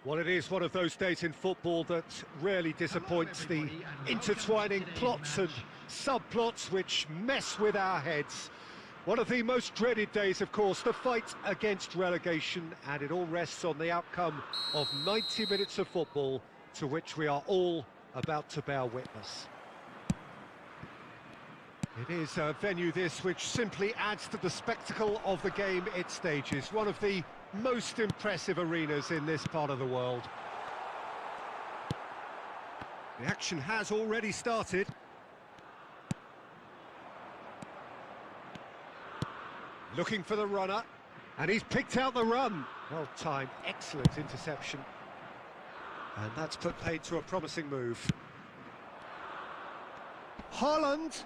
Well, it is one of those days in football that rarely disappoints, the intertwining plots and subplots which mess with our heads. One of the most dreaded days, of course, the fight against relegation, and it all rests on the outcome of 90 minutes of football, to which we are all about to bear witness. It is a venue this which simply adds to the spectacle of the game it stages, one of the most impressive arenas in this part of the world. The action has already started. Looking for the runner, and he's picked out the run. Well timed, excellent interception. And that's put paid to a promising move. Haaland.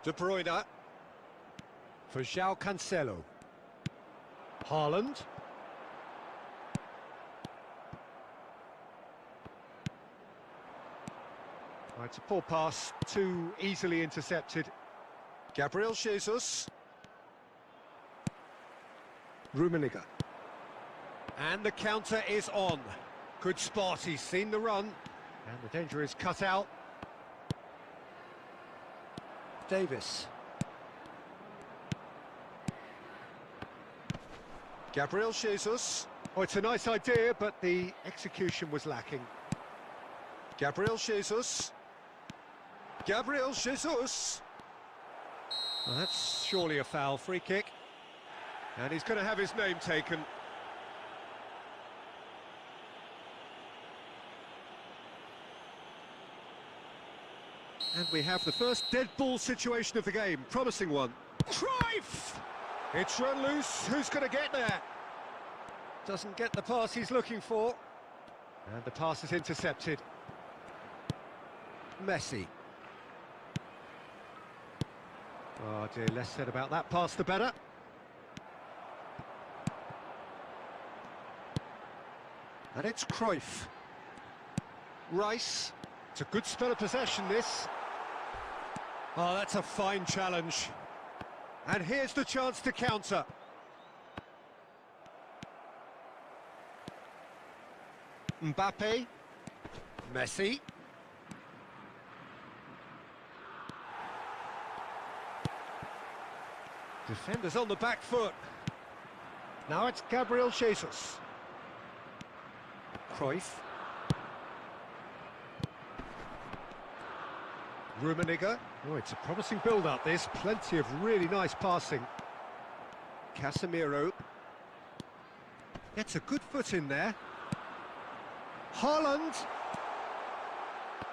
De Bruyne. For João Cancelo. Haaland. Right, it's a poor pass, too easily intercepted. Gabriel Jesus. Rummenigge. And the counter is on. Good spot, he's seen the run. And the danger is cut out. Davis. Gabriel Jesus. Oh, it's a nice idea, but the execution was lacking. Gabriel Jesus. Gabriel Jesus. Well, that's surely a foul. Free kick. And he's going to have his name taken. And we have the first dead ball situation of the game. Promising one. Cruyff! It's run loose. Who's going to get there? Doesn't get the pass he's looking for. And the pass is intercepted. Messi. Oh dear, less said about that pass the better. And it's Cruyff. Rice. It's a good spell of possession, this. Oh, that's a fine challenge. And here's the chance to counter. Mbappe. Messi. Defenders on the back foot. Now it's Gabriel Jesus. Cruyff. Rummenigge. Oh, it's a promising build-up, this. Plenty of really nice passing. Casemiro. Gets a good foot in there. Haaland.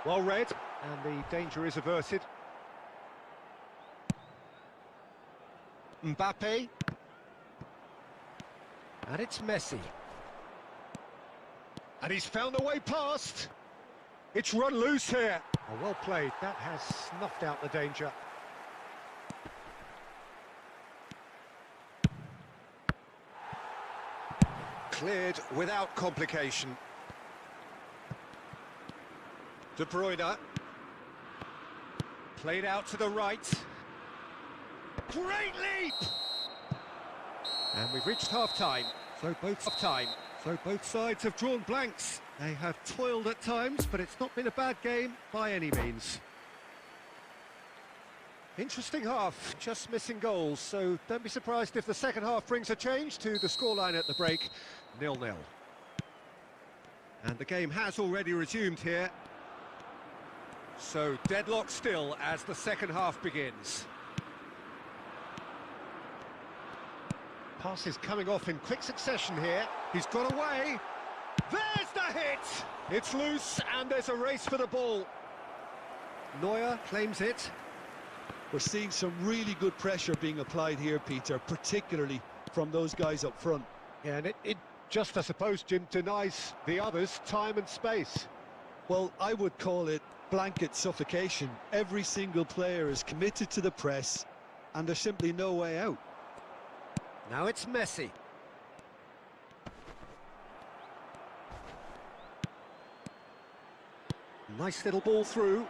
Well read, and the danger is averted. Mbappe. And it's Messi. And he's found a way past. It's run loose here. Oh, well played. That has snuffed out the danger. Cleared without complication. De Bruyne. Played out to the right. Great leap! And we've reached half-time. So both sides have drawn blanks. They have toiled at times, but it's not been a bad game by any means. Interesting half, just missing goals, so don't be surprised if the second half brings a change to the scoreline at the break, 0-0. And the game has already resumed here. So deadlock still as the second half begins. Passes coming off in quick succession here. He's got away. There's the hit! It's loose, and there's a race for the ball. Neuer claims it. We're seeing some really good pressure being applied here, Peter, particularly from those guys up front. Yeah, and it just, I suppose, Jim, denies the others time and space. Well, I would call it blanket suffocation. Every single player is committed to the press, and there's simply no way out. Now it's Messi. Nice little ball through.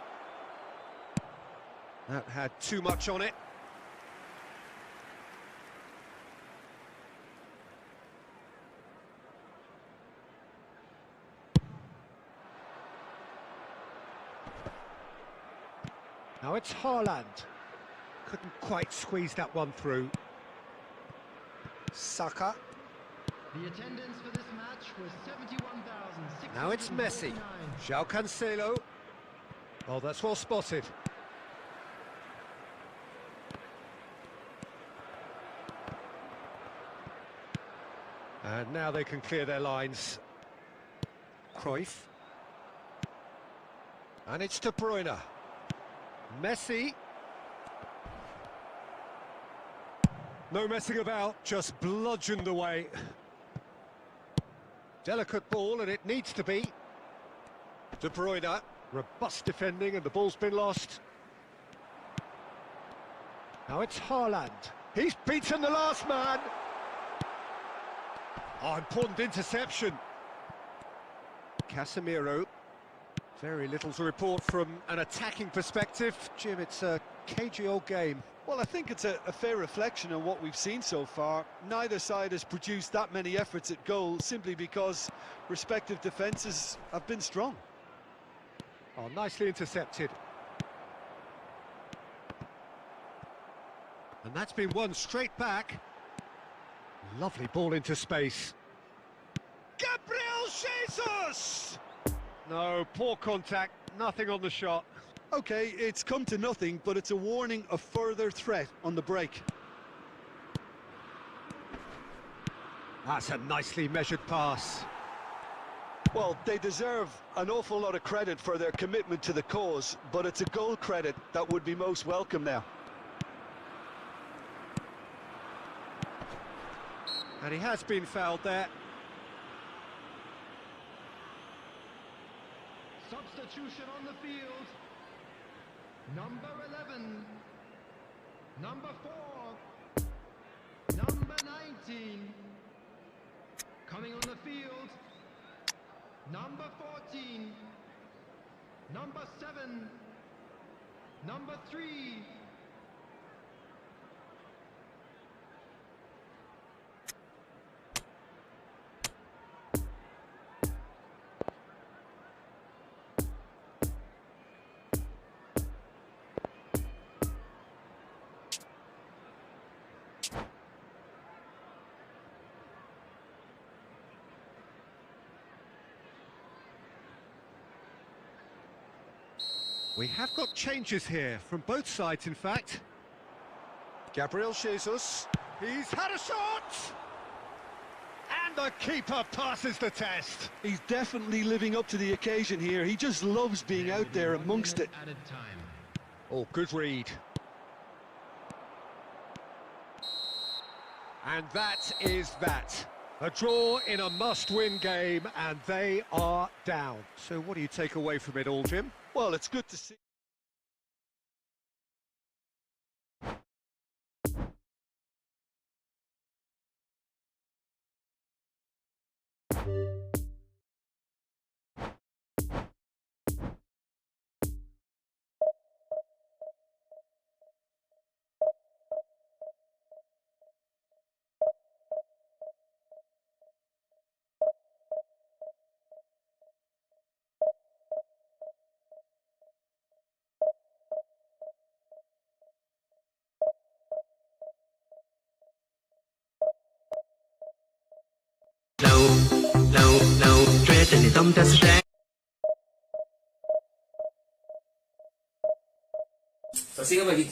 That had too much on it. Now it's Haaland. Couldn't quite squeeze that one through. Saka. The attendance for this match was 71,649. Now it's Messi. João Cancelo. Oh, that's well spotted. And now they can clear their lines. Cruyff. And it's De Bruyne. Messi. No messing about, just bludgeoned away. Delicate ball, and it needs to be. De Bruyne, robust defending, and the ball's been lost. Now it's Haaland. He's beaten the last man. Oh, important interception. Casemiro. Very little to report from an attacking perspective. Jim, it's a cagey old game. Well, I think it's a fair reflection on what we've seen so far. Neither side has produced that many efforts at goal simply because respective defences have been strong. Oh, nicely intercepted. And that's been won straight back. Lovely ball into space. Gabriel Jesus! No, poor contact, nothing on the shot. OK, it's come to nothing, but it's a warning of further threat on the break. That's a nicely measured pass. Well, they deserve an awful lot of credit for their commitment to the cause, but it's a goal credit that would be most welcome now. And he has been fouled there. Substitution on the field. Number 11. Number 4. Number 19. Coming on the field. Number 14. Number 7. Number 3. We have got changes here, from both sides in fact. Gabriel Jesus, he's had a shot! And the keeper passes the test. He's definitely living up to the occasion here. He just loves being out there amongst it. Oh, good read. And that is that. A draw in a must-win game, and they are down. So what do you take away from it all, Jim? Well, it's good to see. lâu Stress thì tâm ta stress. Siga lagi.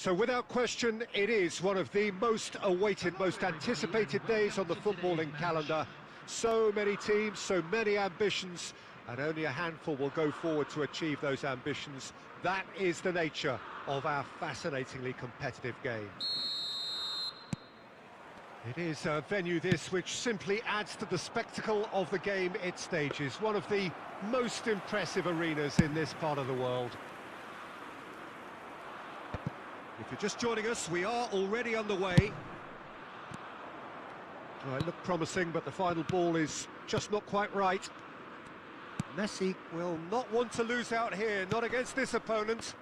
So without question, it is one of the most awaited, most anticipated days on the footballing calendar. So many teams, so many ambitions, and only a handful will go forward to achieve those ambitions. That is the nature of our fascinatingly competitive game. It is a venue this which simply adds to the spectacle of the game it stages. One of the most impressive arenas in this part of the world. If you're just joining us, we are already underway. Well, it looked promising, but the final ball is just not quite right. Messi will not want to lose out here, not against this opponent.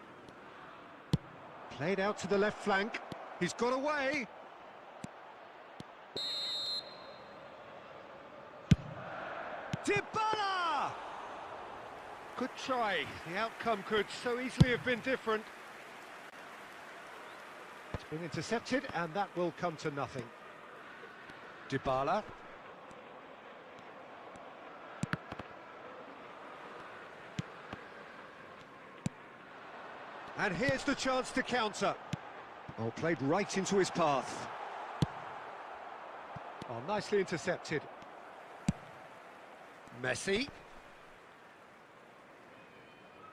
Played out to the left flank. He's got away. Dybala! Good try. The outcome could so easily have been different. It's been intercepted, and that will come to nothing. Dybala. And here's the chance to counter. Oh, played right into his path. Oh, nicely intercepted. Messi.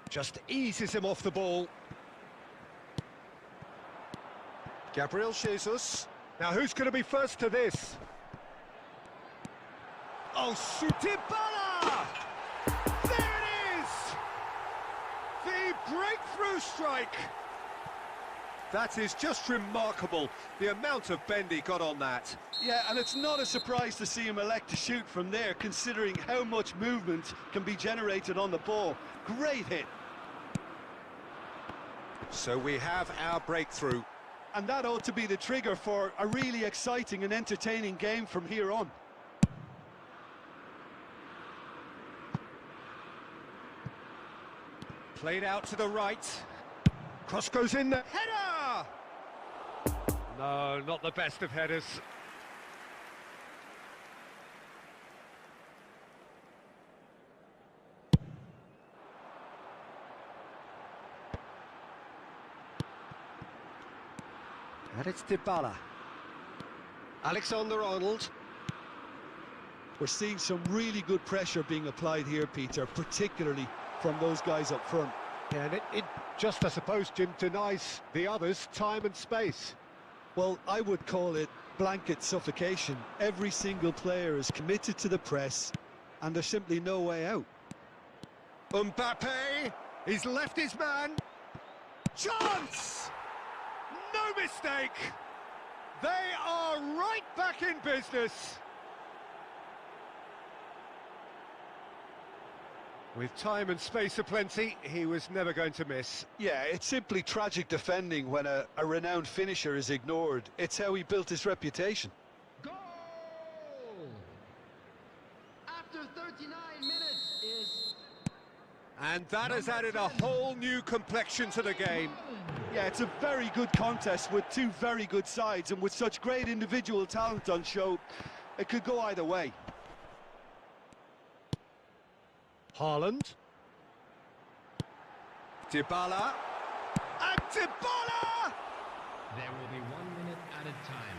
Just eases him off the ball. Gabriel Jesus. Now who's going to be first to this? Oh, Dybala! There it is! The breakthrough strike! That is just remarkable, the amount of bend he got on that. Yeah, and it's not a surprise to see him elect to shoot from there, considering how much movement can be generated on the ball. Great hit. So we have our breakthrough. And that ought to be the trigger for a really exciting and entertaining game from here on. Played out to the right. Cross goes in the header! No, not the best of headers. And it's Dybala. Alexander-Arnold. We're seeing some really good pressure being applied here, Peter, particularly from those guys up front. Yeah, and it just, I suppose, Jim, denies the others time and space. Well, I would call it blanket suffocation. Every single player is committed to the press, and there's simply no way out. Mbps, he's left his man. Chance! No mistake! They are right back in business. With time and space aplenty, he was never going to miss. Yeah, it's simply tragic defending when a renowned finisher is ignored. It's how he built his reputation. Goal! After 39 minutes is... And that has added a whole new complexion to the game. Yeah, it's a very good contest with two very good sides, and with such great individual talent on show, it could go either way. Haaland. Dybala. And Dybala! There will be 1 minute at a time.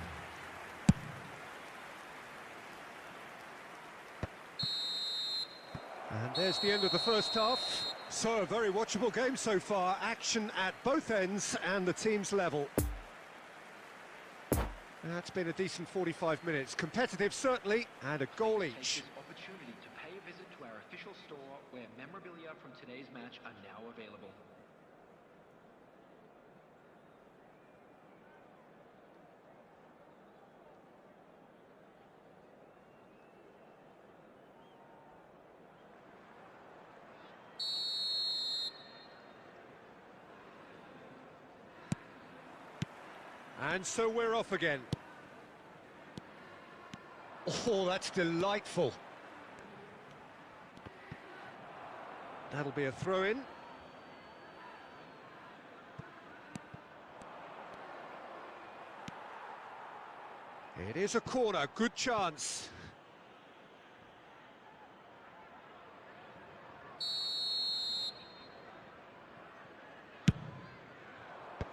And there's the end of the first half. So, a very watchable game so far. Action at both ends and the team's level. That's been a decent 45 minutes. Competitive, certainly, and a goal each. Opportunity to pay a visit to our official store where memorabilia from today's match are now available. And so we're off again. Oh, that's delightful. That'll be a throw-in. It is a corner, good chance.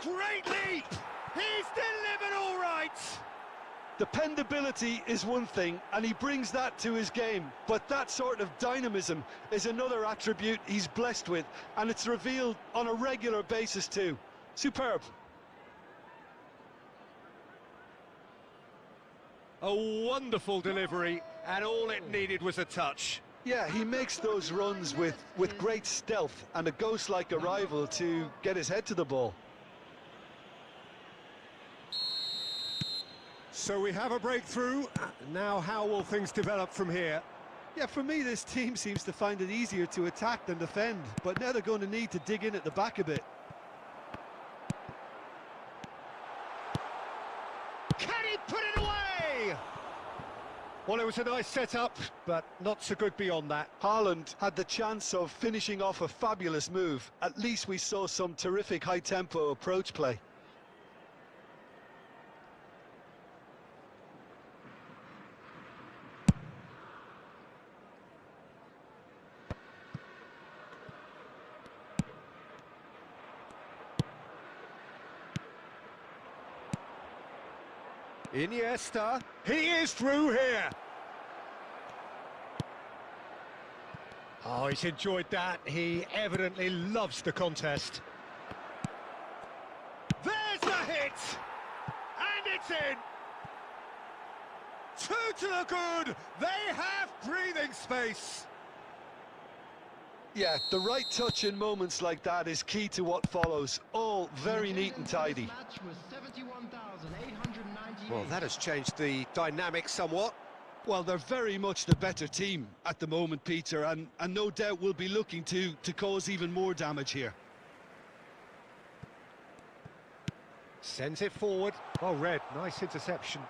Great leap! He's delivered all right! Dependability is one thing, and he brings that to his game, but that sort of dynamism is another attribute he's blessed with, and it's revealed on a regular basis too. Superb. A wonderful delivery, and all it needed was a touch. Yeah, he makes those runs with great stealth and a ghost-like arrival to get his head to the ball. So we have a breakthrough. Now how will things develop from here? Yeah, for me, this team seems to find it easier to attack than defend, but now they're going to need to dig in at the back a bit. Can he put it away? Well, it was a nice setup, but not so good beyond that. Haaland had the chance of finishing off a fabulous move. At least we saw some terrific high-tempo approach play. Iniesta, he is through here. Oh, he's enjoyed that. He evidently loves the contest. There's the hit! And it's in! Two to the good! They have breathing space! Yeah, the right touch in moments like that is key to what follows. All very neat and tidy. Well, that has changed the dynamic somewhat. Well, they're very much the better team at the moment, Peter, and no doubt will be looking to cause even more damage here. Sends it forward. Oh, Red, nice interception.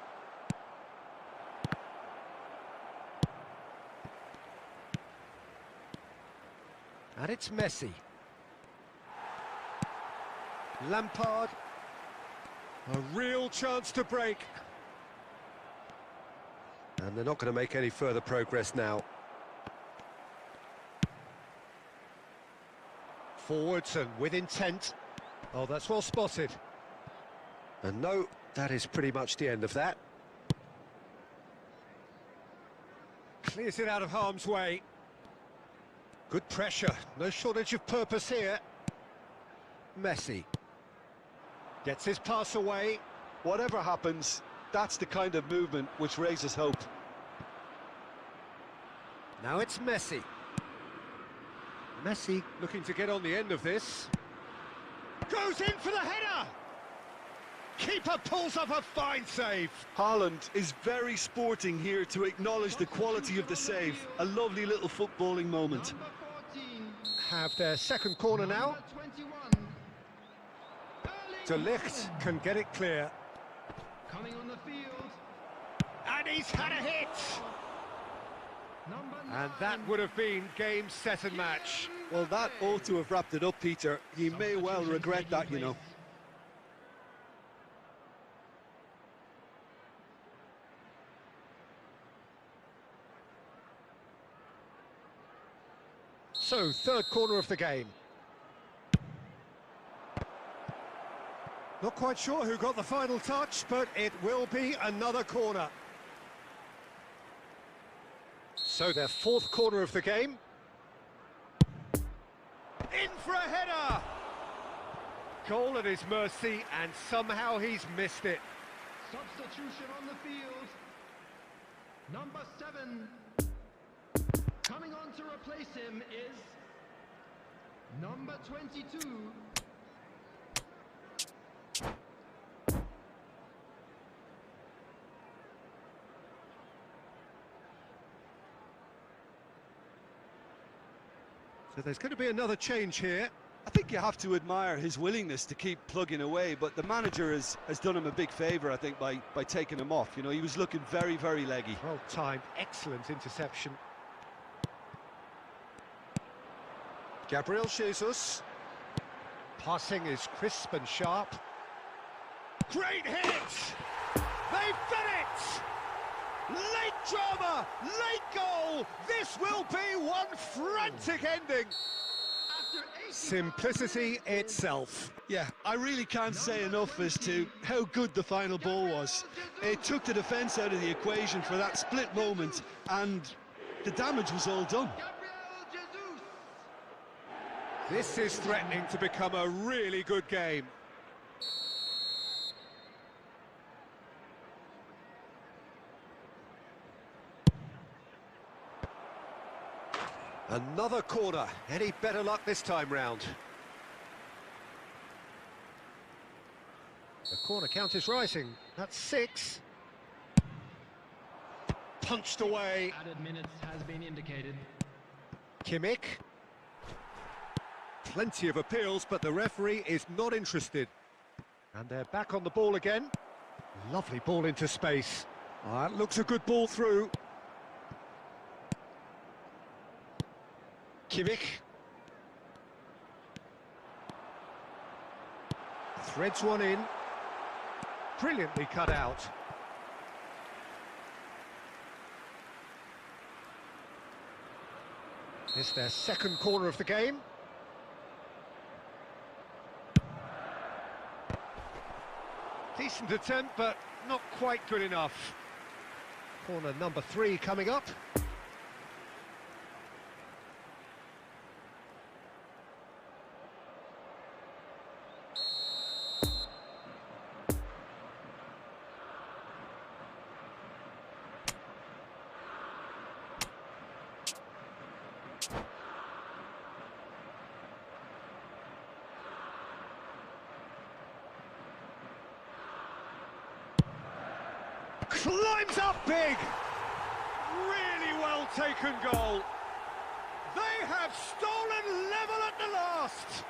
And it's Messi. Lampard. A real chance to break. And they're not going to make any further progress now. Forwards and with intent. Oh, that's well spotted. And no, that is pretty much the end of that. Clears it out of harm's way. Good pressure, no shortage of purpose here. Messi. Gets his pass away. Whatever happens, that's the kind of movement which raises hope. Now it's Messi. Messi looking to get on the end of this. Goes in for the header! Keeper pulls up a fine save. Haaland is very sporting here to acknowledge the quality of the save. A lovely little footballing moment. Have their second corner now. De Ligt can get it clear. Coming on the field. And he's had a hit! And that would have been game, set and match. Well, that ought to have wrapped it up, Peter. He may well regret that, you know. So, third corner of the game. Not quite sure who got the final touch, but it will be another corner. So, their fourth corner of the game. In for a header! Goal at his mercy, and somehow he's missed it. Substitution on the field. Number 7. Coming on to replace him is number 22. So there's going to be another change here. I think you have to admire his willingness to keep plugging away, but the manager has done him a big favour, I think, by taking him off. You know, he was looking very, very leggy. Well timed, excellent interception. Gabriel Jesus. Passing is crisp and sharp. Great hit! They've done it! Late drama, late goal! This will be one frantic ending! After Simplicity itself. Yeah, I really can't say enough as to how good the final ball was. It took the defence out of the equation for that split moment, and the damage was all done. This is threatening to become a really good game. Another corner. Any better luck this time round? The corner count is rising. That's 6. Punched away. Added minutes has been indicated. Kimmich. Plenty of appeals, but the referee is not interested. And they're back on the ball again. Lovely ball into space. That looks a good ball through. Kimmich. Threads one in. Brilliantly cut out. It's their second corner of the game. Decent attempt, but not quite good enough. Corner number 3 coming up. Climbs up big! Really well taken goal. They have stolen level at the last.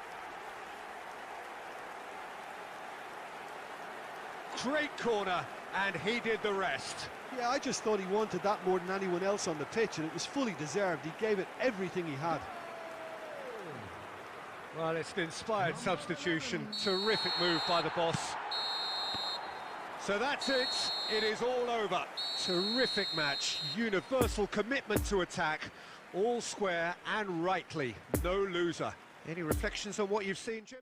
Great corner, and he did the rest. Yeah, I just thought he wanted that more than anyone else on the pitch, and it was fully deserved. He gave it everything he had. Well, it's an inspired substitution. Terrific move by the boss. So that's it. It is all over. Terrific match. Universal commitment to attack. All square and rightly. No loser. Any reflections on what you've seen, Jim?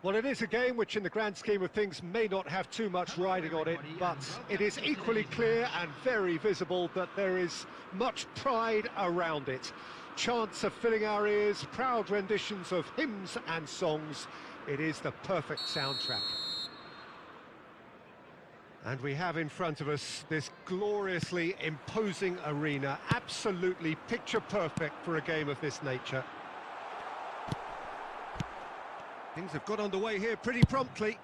Well, it is a game which in the grand scheme of things may not have too much riding on it, but it is equally clear and very visible that there is much pride around it. Chants are filling our ears, proud renditions of hymns and songs. It is the perfect soundtrack. And we have in front of us this gloriously imposing arena, absolutely picture perfect for a game of this nature. Things have got underway here pretty promptly.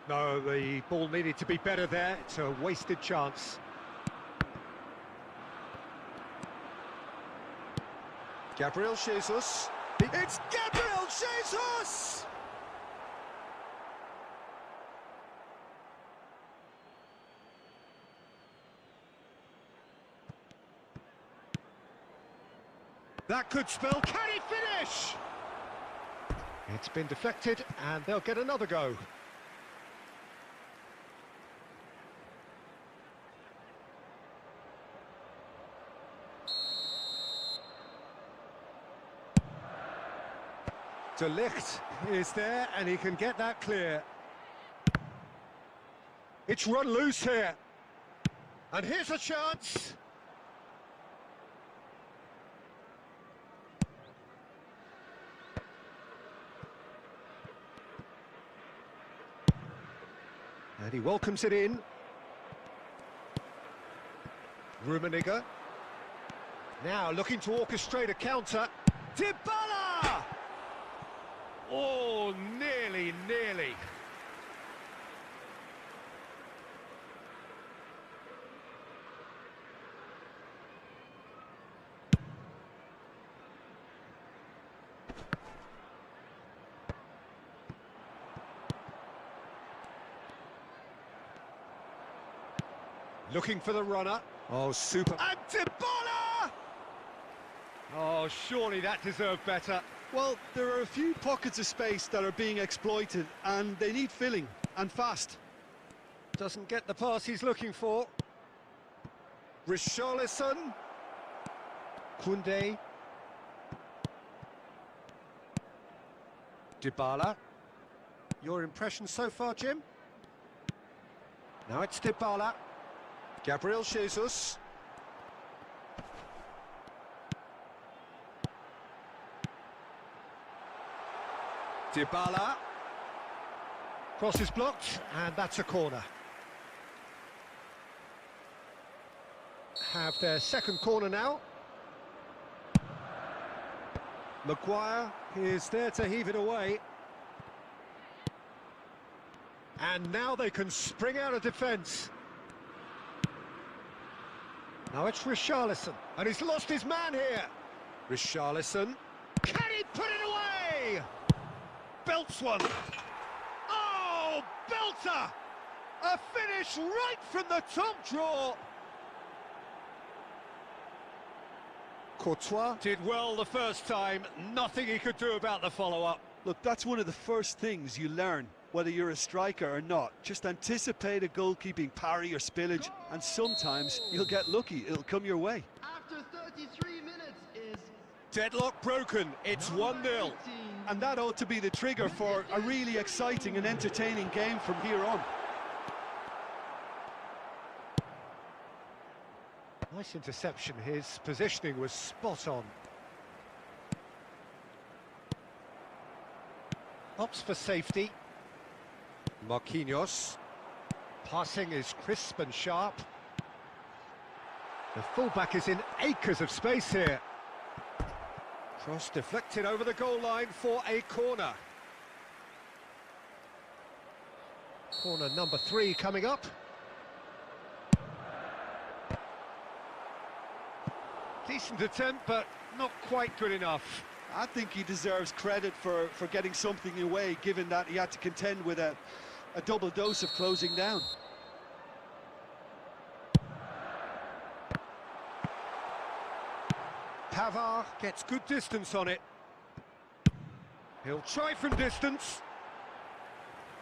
No, the ball needed to be better there. It's a wasted chance. Gabriel Jesus. It's Gabriel Jesus! That could spell, can he finish? It's been deflected and they'll get another go. De Ligt is there and he can get that clear. It's run loose here. And here's a chance. And he welcomes it in. Rummenigge. Now looking to orchestrate a counter. Dybala! Oh, nearly. Looking for the runner. Oh, super. And Dybala! Oh, surely that deserved better. Well, there are a few pockets of space that are being exploited, and they need filling, and fast. Doesn't get the pass he's looking for. Richarlison. Koundé. Dybala. Your impression so far, Jim? Now it's Dybala. Gabriel Jesus. Dybala. Cross is blocked, and that's a corner. Have their second corner now. Maguire is there to heave it away. And now they can spring out of defence. Now it's Richarlison, and he's lost his man here. Richarlison. Can he put it away? Belts one. Oh, belter! A finish right from the top draw. Courtois did well the first time. Nothing he could do about the follow-up. Look, that's one of the first things you learn, whether you're a striker or not. Just anticipate a goalkeeping parry or spillage, and sometimes you'll get lucky. It'll come your way. After 33 minutes is Deadlock broken. It's 1-0. And that ought to be the trigger for a really exciting and entertaining game from here on. Nice interception. His positioning was spot on. Opts for safety. Marquinhos. Passing is crisp and sharp. The fullback is in acres of space here. Cross deflected over the goal line for a corner. Corner number 3 coming up. Decent attempt, but not quite good enough. I think he deserves credit for getting something away, given that he had to contend with a double dose of closing down. Pavard gets good distance on it. He'll try from distance.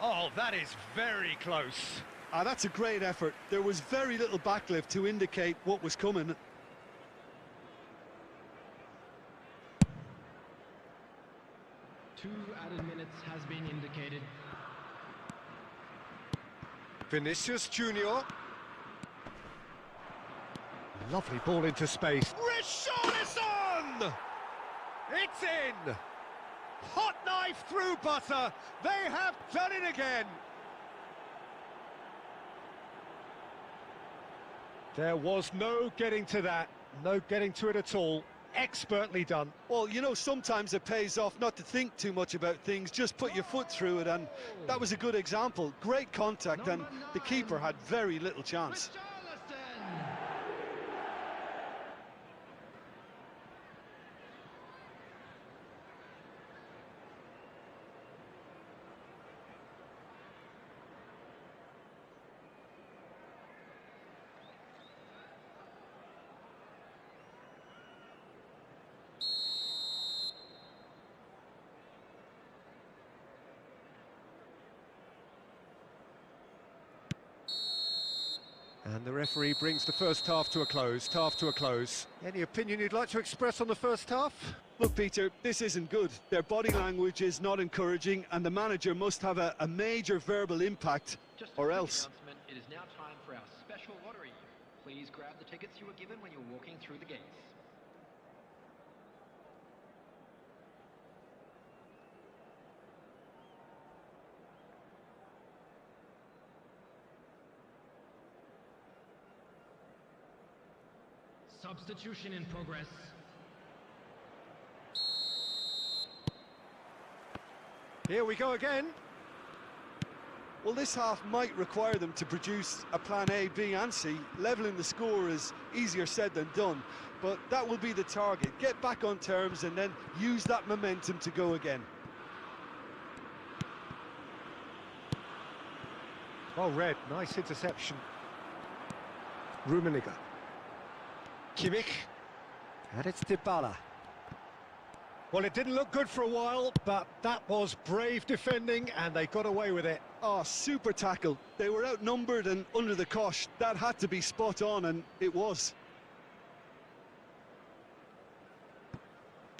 Oh, that is very close. That's a great effort. There was very little backlift to indicate what was coming. two added minutes has been indicated. Vinicius Junior. Lovely ball into space. Richarlison! It's in! Hot knife through butter. They have done it again. There was no getting to that. No getting to it at all. Expertly done. Well, you know, sometimes it pays off not to think too much about things, just put your foot through it, and that was a good example. Great contact, and the keeper had very little chance. And the referee brings the first half to a close, Any opinion you'd like to express on the first half? Look, Peter, this isn't good. Their body language is not encouraging, and the manager must have a major verbal impact, Just a or quick else. announcement, it is now time for our special lottery. Please grab the tickets you were given when you're walking through the gates. Substitution in progress. Here we go again. Well, this half might require them to produce a plan A, B and C. Levelling the score is easier said than done, but that will be the target. Get back on terms and then use that momentum to go again. Well read, nice interception. Rummenigge. Kimmich. And it's Dybala. Well, it didn't look good for a while, but that was brave defending, and they got away with it. Oh, super tackle. They were outnumbered and under the cosh. That had to be spot on, and it was.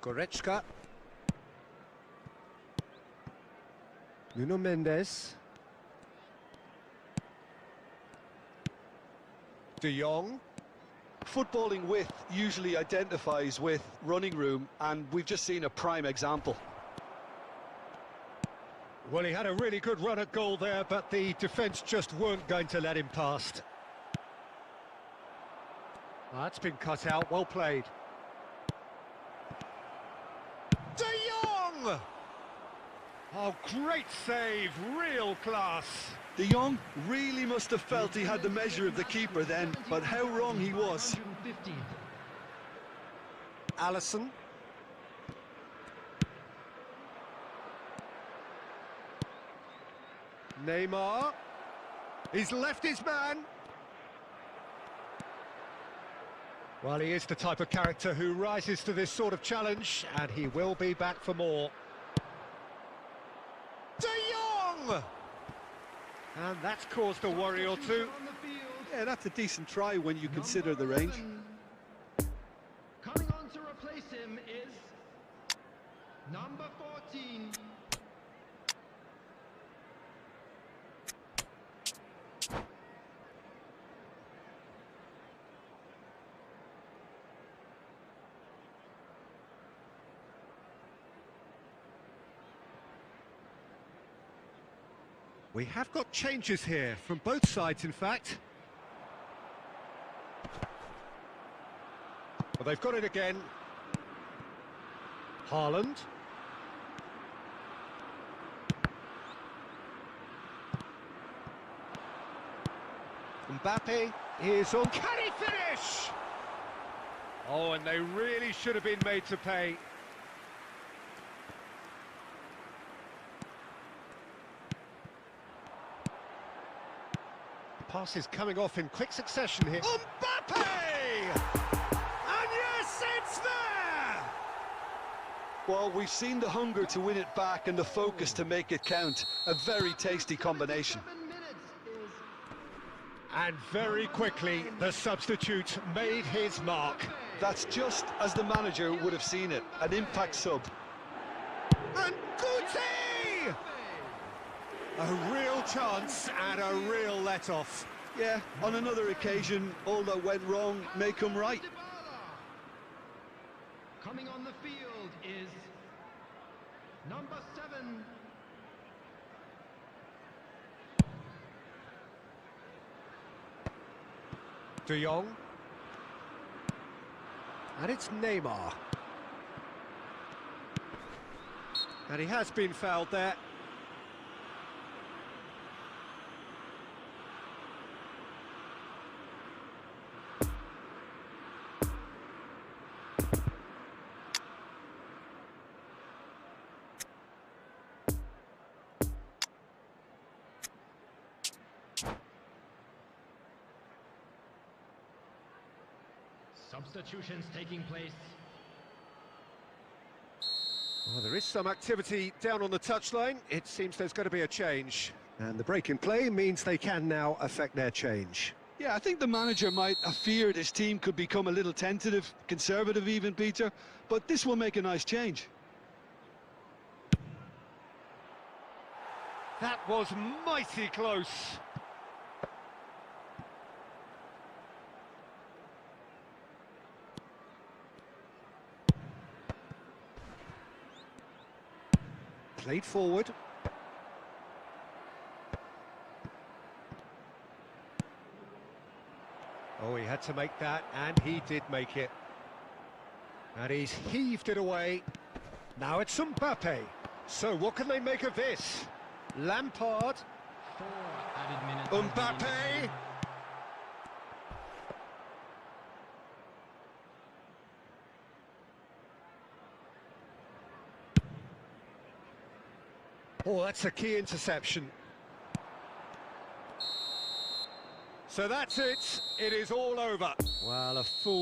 Goretzka. Nuno Mendes. De Jong. Footballing width usually identifies with running room, and we've just seen a prime example. Well, he had a really good run at goal there, but the defence just weren't going to let him past. That's been cut out, well played. De Jong! Oh, great save, real class. De Jong really must have felt he had the measure of the keeper then, but how wrong he was. 115th. Alisson. Neymar. He's left his man. Well, he is the type of character who rises to this sort of challenge, and he will be back for more. De Jong! And that's caused a worry or two. On the field. Yeah, that's a decent try when you consider the range. 11. Coming on to replace him is number 14. We have got changes here, from both sides in fact. Well, they've got it again. Haaland. Mbappe is on. Can he finish? Oh, and they really should have been made to pay. Passes coming off in quick succession here. Mbappe! And yes, it's there! Well, we've seen the hunger to win it back and the focus to make it count. A very tasty combination. 7 minutes is And very quickly, the substitute made his mark. That's just as the manager would have seen it. An impact sub. And Guti! A real chance and a real let-off. Yeah, on another occasion, all that went wrong may come right. Dybala. Coming on the field is number 7. De Jong. And it's Neymar. And he has been fouled there. Substitutions taking place. Well, there is some activity down on the touchline. It seems there's going to be a change. And the break in play means they can now affect their change. Yeah, I think the manager might have feared his team could become a little tentative, conservative even, Peter, but this will make a nice change. That was mighty close. Played forward. Oh, he had to make that, and he did make it. And he's heaved it away. Now it's Mbps. So what can they make of this? Lampard. 4 added minutes. has been Mbps. indicated. Oh, that's a key interception. So that's it. It is all over. Well, a full